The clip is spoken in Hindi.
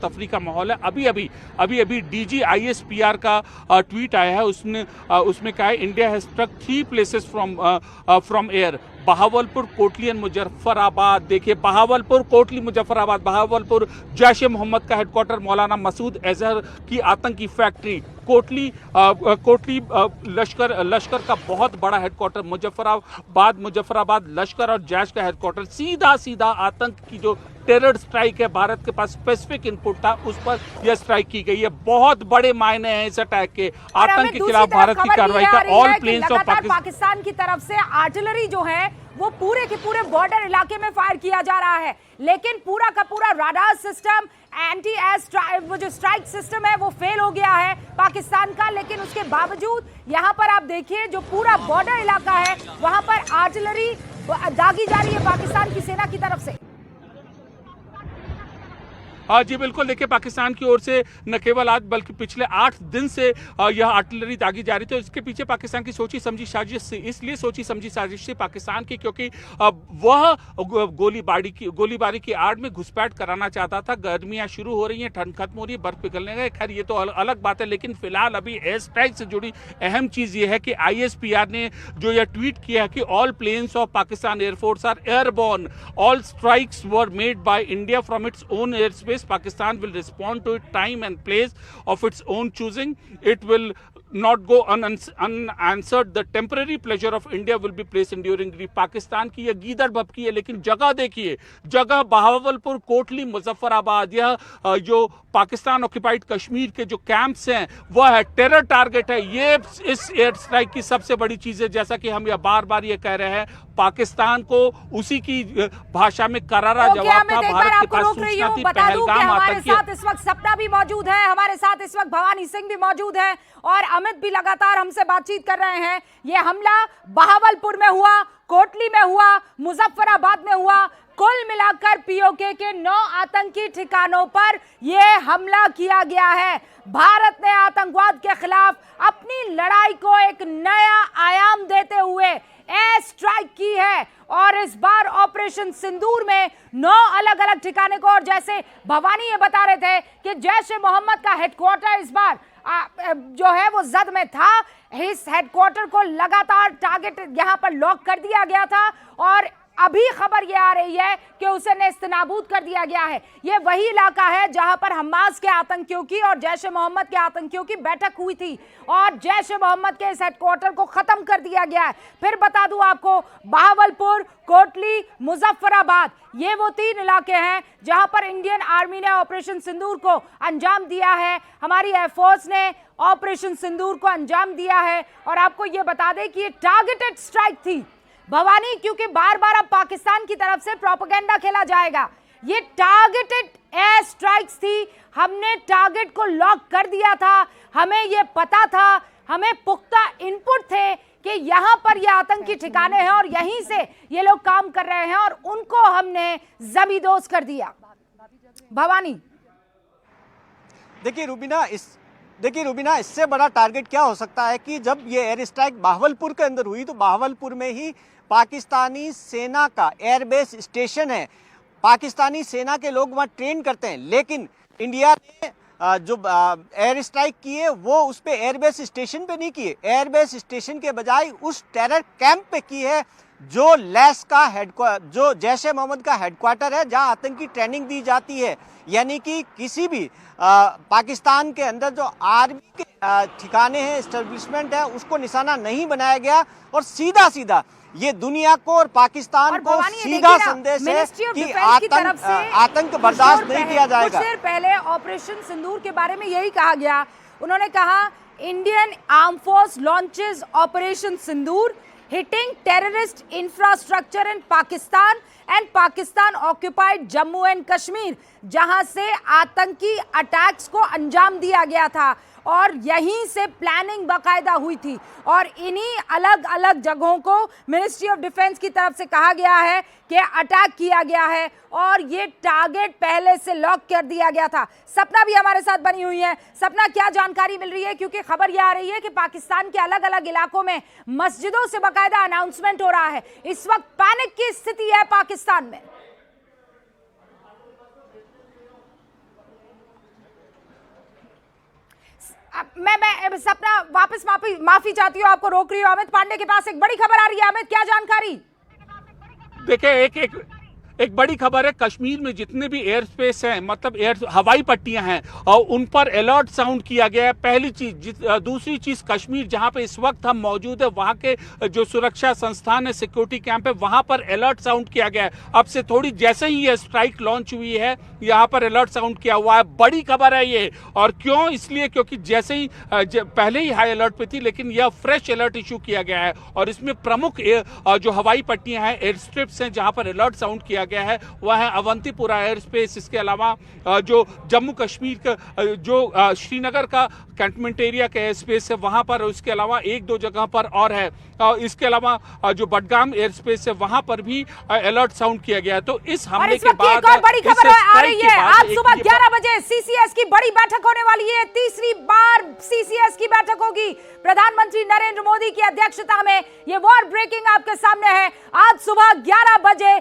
तफरी का माहौल है। अभी डीजी ISPR का ट्वीट आया है, उसमें कहा है India has struck 3 places from air, Bahawalpur, Kotli and Muzaffarabad. देखिए बहावलपुर, कोटली, मुजफ्फराबाद। बहावलपुर जैश ए मोहम्मद का हेडक्वार्टर, मौलाना मसूद अजहर की आतंकी फैक्ट्री। कोटली लश्कर का बहुत बड़ा हेडक्वार्टर। मुजफ्फराबाद लश्कर और जैश का हेडक्वार्टर। सीधा आतंक की जो टेरर स्ट्राइक है, भारत के पास स्पेसिफिक इनपुट था, उस पर यह स्ट्राइक की गई है। बहुत बड़े मायने हैं इस अटैक के। आतंक के खिलाफ भारत की कार्रवाई का ऑल प्लेन्स ऑफ पाकिस्तान की तरफ से आर्टिलरी जो है वो पूरे के पूरे बॉर्डर इलाके में फायर किया जा रहा है, लेकिन पूरा का पूरा राडार सिस्टम, एंटी एयर वो जो स्ट्राइक सिस्टम है वो फेल हो गया है पाकिस्तान का। लेकिन उसके बावजूद यहाँ पर आप देखिए जो पूरा बॉर्डर इलाका है वहां पर आर्टिलरी दागी जा रही है पाकिस्तान की सेना की तरफ से। हाँ जी बिल्कुल, देखिए पाकिस्तान की ओर से न केवल आज बल्कि पिछले 8 दिन से यह आर्टिलरी दागी जा रही थी। तो इसके पीछे पाकिस्तान की सोची समझी साजिश, इसलिए सोची समझी साजिश थी पाकिस्तान की क्योंकि वह गोलीबारी की आड़ में घुसपैठ कराना चाहता था। गर्मियां शुरू हो रही हैं, ठंड खत्म हो रही है, बर्फ पिघलने गए, खैर ये तो अलग बात है। लेकिन फिलहाल अभी एयर स्ट्राइक से जुड़ी अहम चीज ये है कि ISPR ने जो यह ट्वीट किया है कि all planes of Pakistan air force are airborne, all strikes were made by India from its own airspace, Pakistan will respond to it time and place of its own choosing. It will not go unanswered. The temporary pleasure of India will be placed enduring grief. Pakistan की यह गीदड़ भपकी है, लेकिन जगह देखिए, जगह बहावलपुर, कोटली, मुजफ्फराबाद, यह जो पाकिस्तान ऑक्यूपाइड कश्मीर के जो कैंप्स हैं वह है टेरर टारगेट है। ये इस एयर स्ट्राइक की सबसे बड़ी चीज है। जैसा कि हम यह बार ये कह रहे हैं, पाकिस्तान को उसी की भाषा में करारा जवाब था। भारत के पास सूचना थी पहलगाम आतंकी। हमारे साथ इस वक्त सपना भी मौजूद है, हमारे साथ इस वक्त भवानी सिंह भी मौजूद है और अमित भी लगातार हमसे बातचीत कर रहे हैं। ये हमला बहावलपुर में हुआ, कोटली में हुआ, मुजफ्फराबाद में हुआ, कुल मिलाकर POK के 9 आतंकी ठिकानों पर यह हमला किया गया है। भारत ने आतंकवाद के खिलाफ अपनी लड़ाई को एक नया आयाम देते हुए एयर स्ट्राइक की है और इस बार ऑपरेशन सिंदूर में 9 अलग-अलग ठिकाने को, और जैसे भवानी ये बता रहे थे कि जैश ए मोहम्मद का हेडक्वार्टर इस बार जो है वो जद में था। इस हेडक्वार्टर को लगातार टारगेट यहां पर लॉक कर दिया गया था और अभी खबर यह आ रही है कि उसे नेस्तनाबूद कर दिया गया है। यह वही इलाका है जहां पर हमास के आतंकियों की और जैश ए मोहम्मद के आतंकियों की बैठक हुई थी और जैश ए मोहम्मद के इस हेडक्वार्टर को खत्म कर दिया गया है। फिर बता दूं आपको, बहावलपुर, कोटली, मुजफ्फराबाद, ये वो 3 इलाके हैं जहां पर इंडियन आर्मी ने ऑपरेशन सिंदूर को अंजाम दिया है। हमारी एयरफोर्स ने ऑपरेशन सिंदूर को अंजाम दिया है और आपको यह बता दें कि ये टारगेटेड स्ट्राइक थी भवानी, क्योंकि बार अब पाकिस्तान की तरफ से प्रोपेगेंडा खेला जाएगा। ये टारगेटेड एयर स्ट्राइक्स थी, हमने टारगेट को लॉक कर दिया था, हमें ये पता था, हमें पुख्ता इनपुट थे कि यहां पर ये आतंकी ठिकाने हैं और यहीं से ये लोग काम कर रहे हैं और उनको हमने जमींदोज कर दिया। भवानी देखिए रुबीना, इससे बड़ा टारगेट क्या हो सकता है कि जब ये एयर स्ट्राइक बहावलपुर के अंदर हुई तो बहावलपुर में ही पाकिस्तानी सेना का एयरबेस स्टेशन है। पाकिस्तानी सेना के लोग वहाँ ट्रेन करते हैं, लेकिन इंडिया ने जो एयर स्ट्राइक किए वो उस पे एयरबेस स्टेशन पे नहीं किए, एयरबेस स्टेशन के बजाय उस टेरर कैंप पे की है जो जो जैश ए मोहम्मद का हेडक्वार्टर है, जहां आतंकी ट्रेनिंग दी जाती है। यानी कि किसी भी पाकिस्तान के अंदर जो आर्मी के ठिकाने हैं, एस्टेब्लिशमेंट है, उसको निशाना नहीं बनाया गया और सीधा ये दुनिया को और पाकिस्तान को सीधा संदेश है कि आतंक बर्दाश्त नहीं किया जाएगा। कुछ देर पहले ऑपरेशन सिंदूर के बारे में यही कहा गया। उन्होंने कहा Indian arm force launches operation Sindoor, hitting terrorist infrastructure in Pakistan and Pakistan occupied Jammu and Kashmir, जहां से आतंकी अटैक्स को अंजाम दिया गया था और यहीं से प्लानिंग बाकायदा हुई थी और इन्हीं अलग अलग जगहों को मिनिस्ट्री ऑफ डिफेंस की तरफ से कहा गया है कि अटैक किया गया है और ये टारगेट पहले से लॉक कर दिया गया था। सपना भी हमारे साथ बनी हुई है। सपना, क्या जानकारी मिल रही है, क्योंकि खबर यह आ रही है कि पाकिस्तान के अलग अलग इलाकों में मस्जिदों से बाकायदा अनाउंसमेंट हो रहा है। इस वक्त पैनिक की स्थिति है पाकिस्तान में। मैं सपना वापस माफी चाहती हूँ, आपको रोक रही हूँ। अमित पांडे के पास एक बड़ी खबर आ रही है। अमित, क्या जानकारी? देखिए, एक बड़ी खबर है। कश्मीर में जितने भी एयर स्पेस हैं, मतलब हवाई पट्टियां हैं, और उन पर अलर्ट साउंड किया गया है। पहली चीज। दूसरी चीज, कश्मीर जहां पे इस वक्त हम मौजूद है, वहां के जो सुरक्षा संस्थान है, सिक्योरिटी कैंप है, वहां पर अलर्ट साउंड किया गया है। अब से थोड़ी जैसे ही ये स्ट्राइक लॉन्च हुई है, यहाँ पर अलर्ट साउंड किया हुआ है। बड़ी खबर है ये। और क्यों? इसलिए क्योंकि जैसे ही पहले ही हाई अलर्ट पे थी, लेकिन यह फ्रेश अलर्ट इशू किया गया है। और इसमें प्रमुख जो हवाई पट्टियां हैं, एयर स्ट्रिप्स हैं, जहां पर अलर्ट साउंड किया गया है, वह है अवंतीपुरा एयर स्पेस। इसके अलावा जो जम्मू कश्मीर का जो श्रीनगर का कैंटनमेंट एरिया का एयर स्पेस है, वहां पर, इसके अलावा एक दो जगह पर और है। इसके अलावा जो बडगाम एयर स्पेस है, वहां पर भी अलर्ट साउंड किया गया है। तो इस हमले के बाद एक और बड़ी खबर आ रही है। आज सुबह 11 बजे सीसीएस की बड़ी बैठक होने वाली है। तीसरी बार सीसीएस की बैठक होगी। प्रधानमंत्री नरेंद्र मोदी की अध्यक्षता में। ये वॉर ब्रेकिंग आपके सामने है। आज सुबह 11 बजे